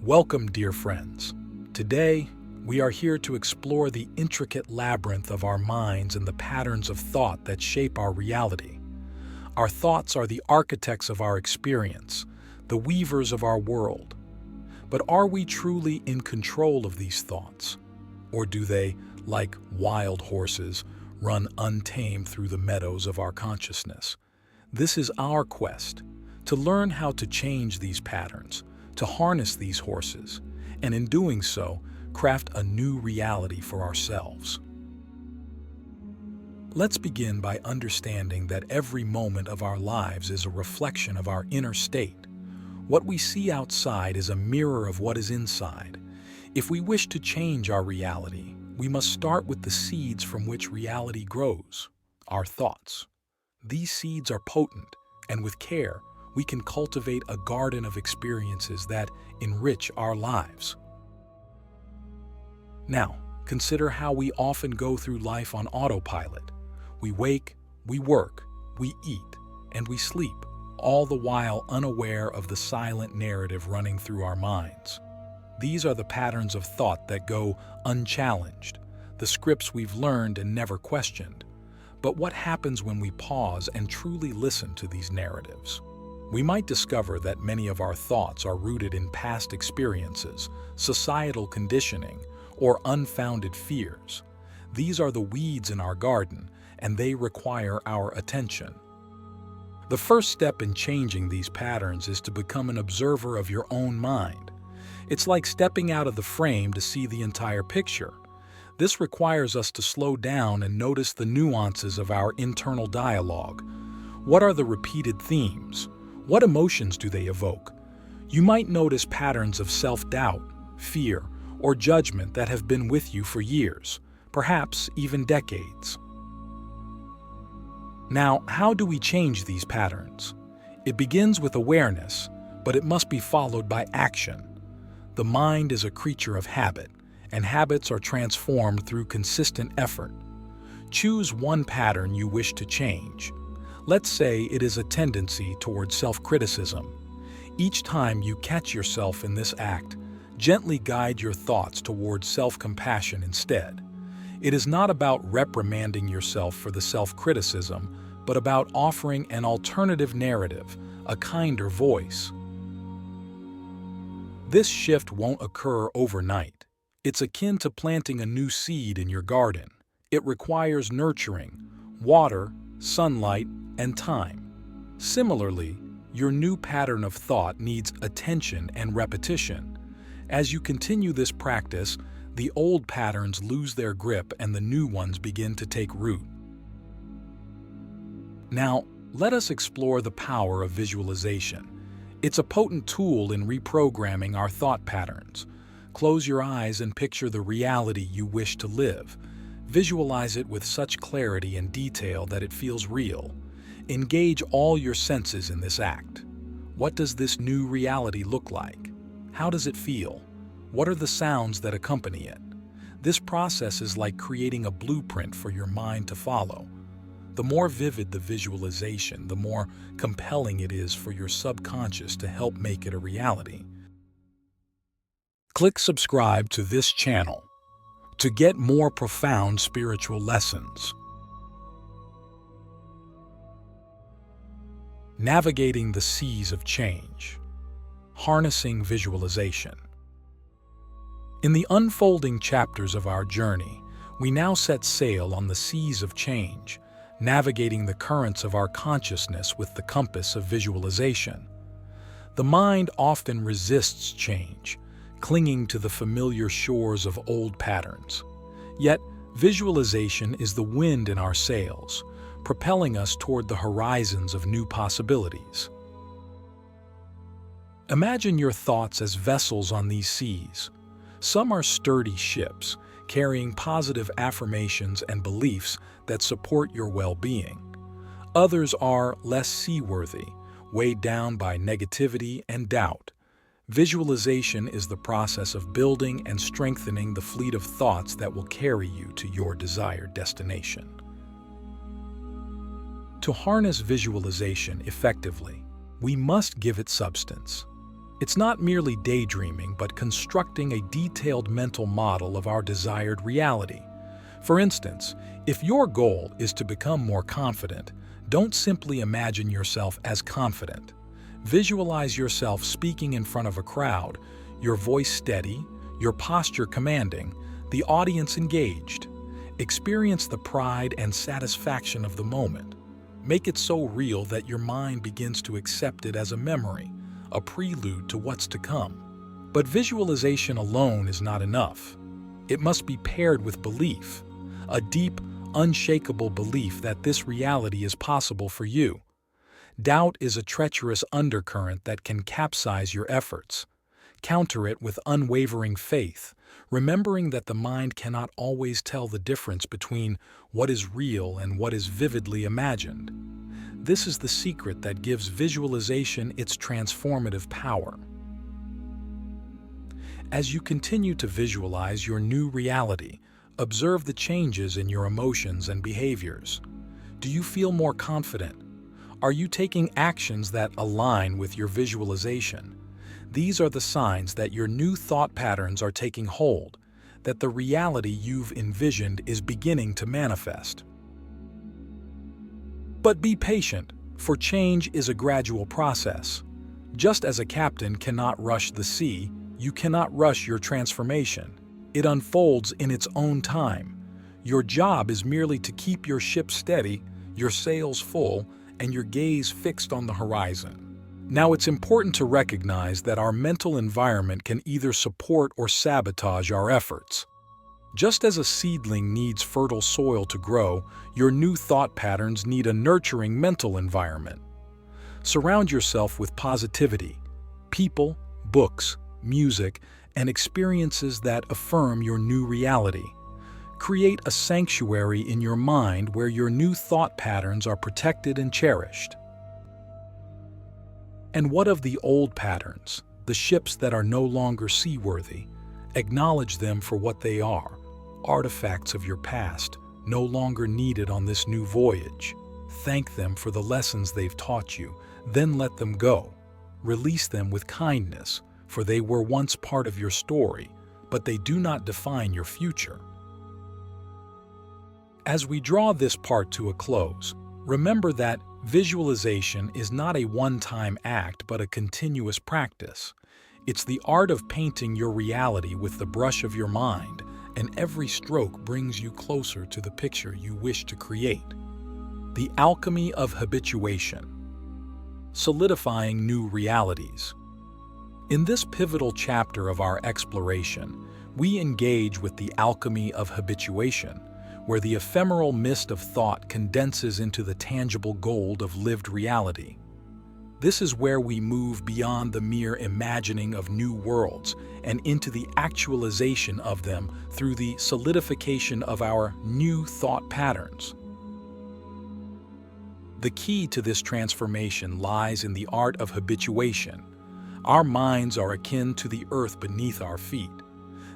Welcome, dear friends. Today, we are here to explore the intricate labyrinth of our minds and the patterns of thought that shape our reality. Our thoughts are the architects of our experience, the weavers of our world. But are we truly in control of these thoughts? Or do they, like wild horses, run untamed through the meadows of our consciousness? This is our quest, to learn how to change these patterns, to harness these horses, and in doing so, craft a new reality for ourselves. Let's begin by understanding that every moment of our lives is a reflection of our inner state. What we see outside is a mirror of what is inside. If we wish to change our reality, we must start with the seeds from which reality grows, our thoughts. These seeds are potent, and with care, we can cultivate a garden of experiences that enrich our lives. Now, consider how we often go through life on autopilot. We wake, we work, we eat, and we sleep, all the while unaware of the silent narrative running through our minds. These are the patterns of thought that go unchallenged, the scripts we've learned and never questioned. But what happens when we pause and truly listen to these narratives? We might discover that many of our thoughts are rooted in past experiences, societal conditioning, or unfounded fears. These are the weeds in our garden, and they require our attention. The first step in changing these patterns is to become an observer of your own mind. It's like stepping out of the frame to see the entire picture. This requires us to slow down and notice the nuances of our internal dialogue. What are the repeated themes? What emotions do they evoke? You might notice patterns of self-doubt, fear, or judgment that have been with you for years, perhaps even decades. Now, how do we change these patterns? It begins with awareness, but it must be followed by action. The mind is a creature of habit, and habits are transformed through consistent effort. Choose one pattern you wish to change. Let's say it is a tendency towards self-criticism. Each time you catch yourself in this act, gently guide your thoughts towards self-compassion instead. It is not about reprimanding yourself for the self-criticism, but about offering an alternative narrative, a kinder voice. This shift won't occur overnight. It's akin to planting a new seed in your garden. It requires nurturing, water, sunlight, and time. Similarly, your new pattern of thought needs attention and repetition. As you continue this practice, the old patterns lose their grip and the new ones begin to take root. Now, let us explore the power of visualization. It's a potent tool in reprogramming our thought patterns. Close your eyes and picture the reality you wish to live. Visualize it with such clarity and detail that it feels real. Engage all your senses in this act. What does this new reality look like? How does it feel? What are the sounds that accompany it? This process is like creating a blueprint for your mind to follow. The more vivid the visualization, the more compelling it is for your subconscious to help make it a reality. Click subscribe to this channel to get more profound spiritual lessons. Navigating the seas of change. Harnessing visualization. In the unfolding chapters of our journey, we now set sail on the seas of change, navigating the currents of our consciousness with the compass of visualization. The mind often resists change, clinging to the familiar shores of old patterns. Yet, visualization is the wind in our sails, propelling us toward the horizons of new possibilities. Imagine your thoughts as vessels on these seas. Some are sturdy ships, carrying positive affirmations and beliefs that support your well-being. Others are less seaworthy, weighed down by negativity and doubt. Visualization is the process of building and strengthening the fleet of thoughts that will carry you to your desired destination. To harness visualization effectively, we must give it substance. It's not merely daydreaming, but constructing a detailed mental model of our desired reality. For instance, if your goal is to become more confident, don't simply imagine yourself as confident. Visualize yourself speaking in front of a crowd, your voice steady, your posture commanding, the audience engaged. Experience the pride and satisfaction of the moment. Make it so real that your mind begins to accept it as a memory, a prelude to what's to come. But visualization alone is not enough. It must be paired with belief, a deep, unshakable belief that this reality is possible for you. Doubt is a treacherous undercurrent that can capsize your efforts. Counter it with unwavering faith, remembering that the mind cannot always tell the difference between what is real and what is vividly imagined. This is the secret that gives visualization its transformative power. As you continue to visualize your new reality, observe the changes in your emotions and behaviors. Do you feel more confident? Are you taking actions that align with your visualization? These are the signs that your new thought patterns are taking hold, that the reality you've envisioned is beginning to manifest. But be patient, for change is a gradual process. Just as a captain cannot rush the sea, you cannot rush your transformation. It unfolds in its own time. Your job is merely to keep your ship steady, your sails full, and your gaze fixed on the horizon. Now, it's important to recognize that our mental environment can either support or sabotage our efforts. Just as a seedling needs fertile soil to grow, your new thought patterns need a nurturing mental environment. Surround yourself with positivity, people, books, music, and experiences that affirm your new reality. Create a sanctuary in your mind where your new thought patterns are protected and cherished. And what of the old patterns, the ships that are no longer seaworthy? Acknowledge them for what they are, artifacts of your past, no longer needed on this new voyage. Thank them for the lessons they've taught you, then let them go. Release them with kindness, for they were once part of your story, but they do not define your future. As we draw this part to a close, remember that visualization is not a one-time act but a continuous practice. It's the art of painting your reality with the brush of your mind, and every stroke brings you closer to the picture you wish to create. The alchemy of habituation. Solidifying new realities. In this pivotal chapter of our exploration, we engage with the alchemy of habituation, where the ephemeral mist of thought condenses into the tangible gold of lived reality. This is where we move beyond the mere imagining of new worlds and into the actualization of them through the solidification of our new thought patterns. The key to this transformation lies in the art of habituation. Our minds are akin to the earth beneath our feet.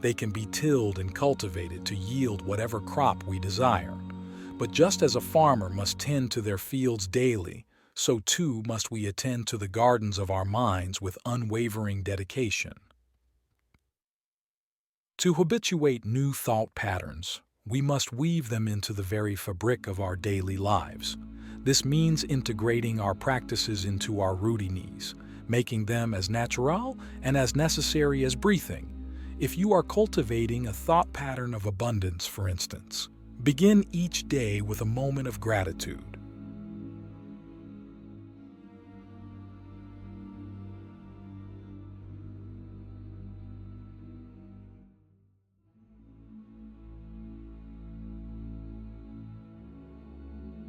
They can be tilled and cultivated to yield whatever crop we desire. But just as a farmer must tend to their fields daily, so too must we attend to the gardens of our minds with unwavering dedication. To habituate new thought patterns, we must weave them into the very fabric of our daily lives. This means integrating our practices into our routines, making them as natural and as necessary as breathing. If you are cultivating a thought pattern of abundance, for instance, begin each day with a moment of gratitude.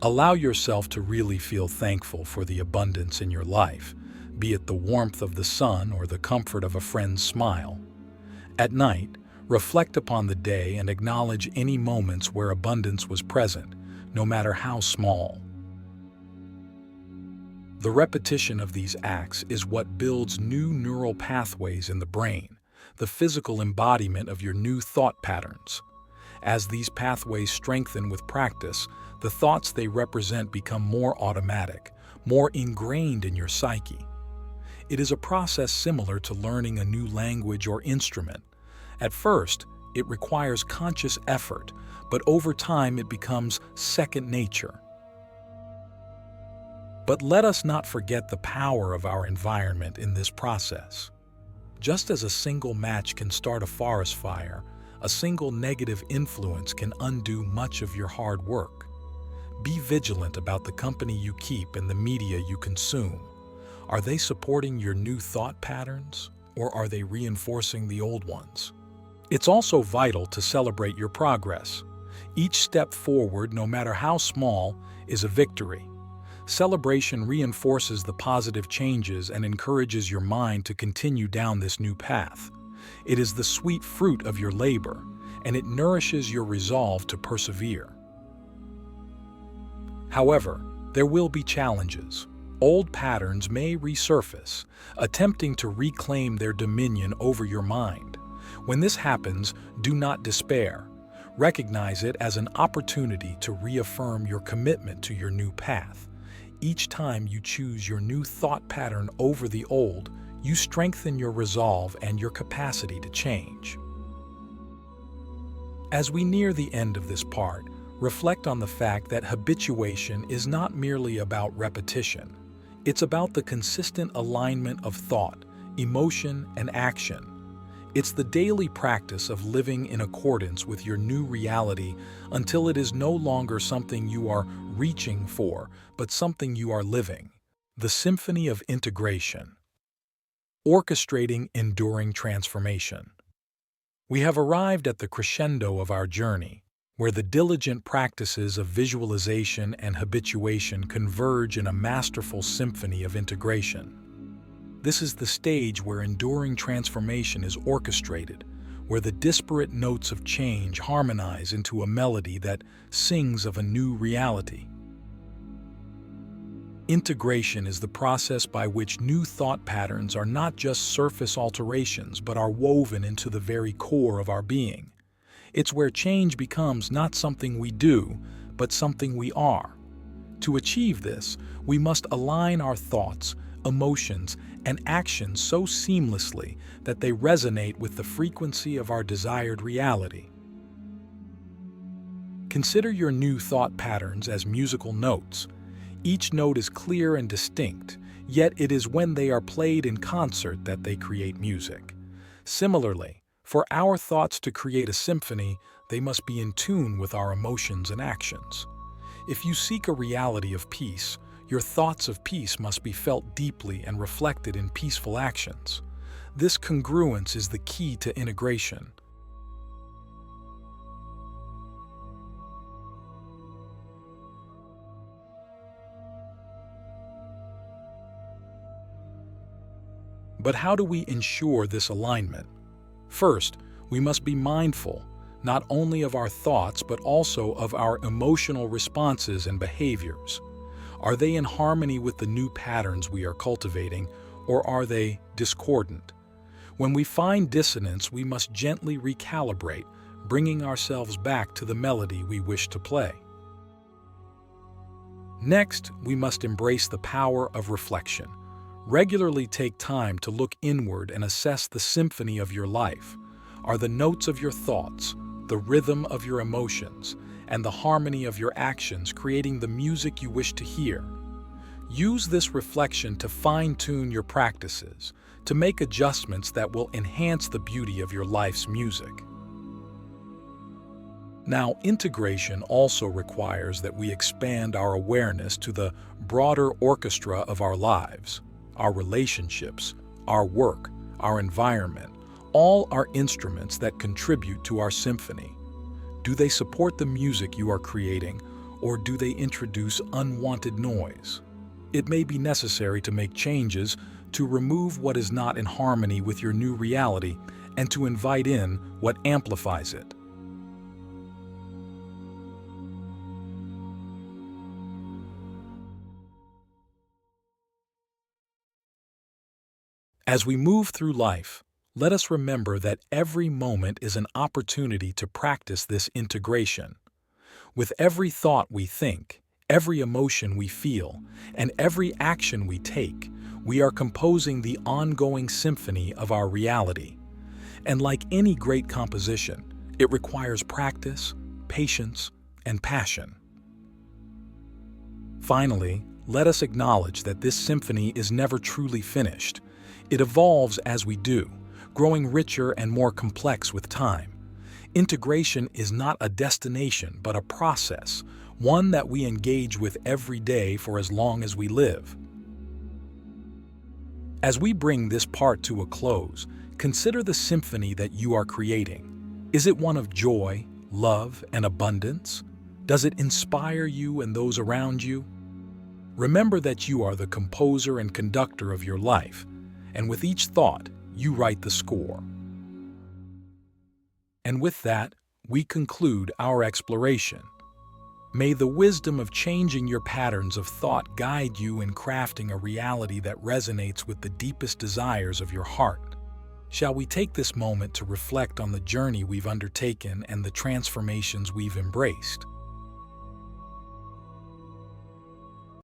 Allow yourself to really feel thankful for the abundance in your life, be it the warmth of the sun or the comfort of a friend's smile. At night, reflect upon the day and acknowledge any moments where abundance was present, no matter how small. The repetition of these acts is what builds new neural pathways in the brain, the physical embodiment of your new thought patterns. As these pathways strengthen with practice, the thoughts they represent become more automatic, more ingrained in your psyche. It is a process similar to learning a new language or instrument. At first, it requires conscious effort, but over time it becomes second nature. But let us not forget the power of our environment in this process. Just as a single match can start a forest fire, a single negative influence can undo much of your hard work. Be vigilant about the company you keep and the media you consume. Are they supporting your new thought patterns, or are they reinforcing the old ones? It's also vital to celebrate your progress. Each step forward, no matter how small, is a victory. Celebration reinforces the positive changes and encourages your mind to continue down this new path. It is the sweet fruit of your labor, and it nourishes your resolve to persevere. However, there will be challenges. Old patterns may resurface, attempting to reclaim their dominion over your mind. When this happens, do not despair. Recognize it as an opportunity to reaffirm your commitment to your new path. Each time you choose your new thought pattern over the old, you strengthen your resolve and your capacity to change. As we near the end of this part, reflect on the fact that habituation is not merely about repetition. It's about the consistent alignment of thought, emotion, and action. It's the daily practice of living in accordance with your new reality until it is no longer something you are reaching for, but something you are living. The Symphony of Integration. Orchestrating enduring transformation. We have arrived at the crescendo of our journey, where the diligent practices of visualization and habituation converge in a masterful symphony of integration. This is the stage where enduring transformation is orchestrated, where the disparate notes of change harmonize into a melody that sings of a new reality. Integration is the process by which new thought patterns are not just surface alterations but are woven into the very core of our being. It's where change becomes not something we do, but something we are. To achieve this, we must align our thoughts, emotions, and actions so seamlessly that they resonate with the frequency of our desired reality. Consider your new thought patterns as musical notes. Each note is clear and distinct, yet it is when they are played in concert that they create music. Similarly, for our thoughts to create a symphony, they must be in tune with our emotions and actions. If you seek a reality of peace, your thoughts of peace must be felt deeply and reflected in peaceful actions. This congruence is the key to integration. But how do we ensure this alignment? First, we must be mindful not only of our thoughts but also of our emotional responses and behaviors. Are they in harmony with the new patterns we are cultivating, or are they discordant? When we find dissonance, we must gently recalibrate, bringing ourselves back to the melody we wish to play. Next, we must embrace the power of reflection. Regularly take time to look inward and assess the symphony of your life. Are the notes of your thoughts, the rhythm of your emotions, and the harmony of your actions creating the music you wish to hear? Use this reflection to fine-tune your practices, to make adjustments that will enhance the beauty of your life's music. Now, integration also requires that we expand our awareness to the broader orchestra of our lives. Our relationships, our work, our environment, all are instruments that contribute to our symphony. Do they support the music you are creating, or do they introduce unwanted noise? It may be necessary to make changes to remove what is not in harmony with your new reality and to invite in what amplifies it. As we move through life, let us remember that every moment is an opportunity to practice this integration. With every thought we think, Every emotion we feel and every action we take, we are composing the ongoing symphony of our reality. And like any great composition, it requires practice, patience, and passion. Finally, let us acknowledge that this symphony is never truly finished. It evolves as we do, growing richer and more complex with time. Integration is not a destination, but a process, one that we engage with every day for as long as we live. As we bring this part to a close, consider the symphony that you are creating. Is it one of joy, love, and abundance? Does it inspire you and those around you? Remember that you are the composer and conductor of your life, and with each thought, you write the score. And with that, we conclude our exploration. May the wisdom of changing your patterns of thought guide you in crafting a reality that resonates with the deepest desires of your heart. Shall we take this moment to reflect on the journey we've undertaken and the transformations we've embraced?